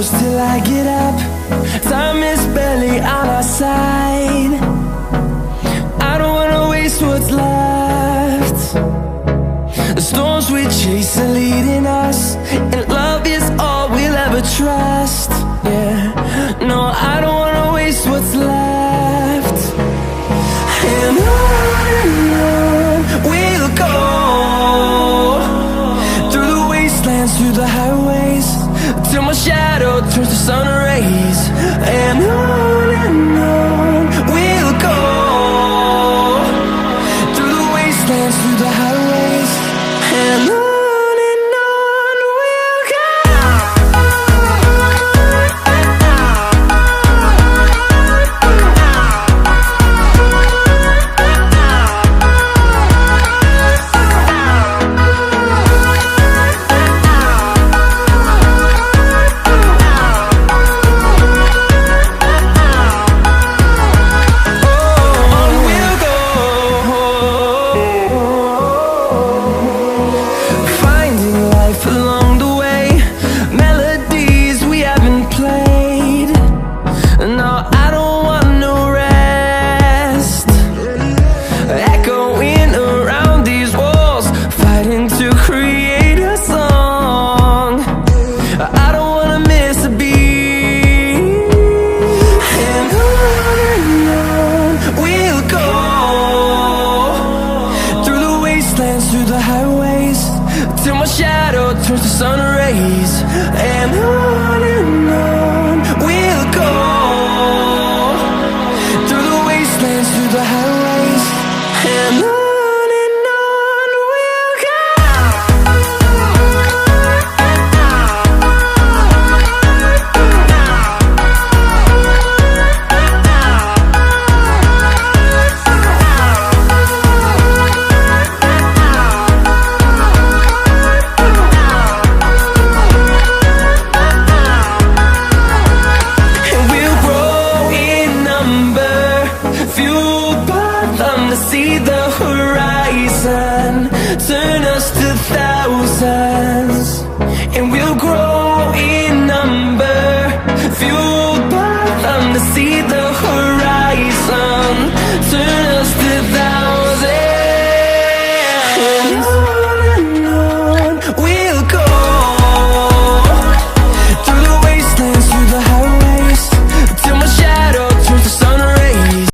close till I get up. Time is barely on our side. I don't wanna waste what's left. The storms we chase are leading us, and love is all we'll ever trust. Yeah, no, I don't wanna waste what's left. And on we'll go, through the wastelands, through the highways, till my shadow turns to sun rays. And on we'll go, through the wastelands, through the highways, and on we'll go. Through the highways, till my shadow turns to sun rays. And on we'll go, through the wastelands, through the highways, and on we'll go. To see the horizon turn us to thousands, and we'll grow in number, fueled by them to see the horizon.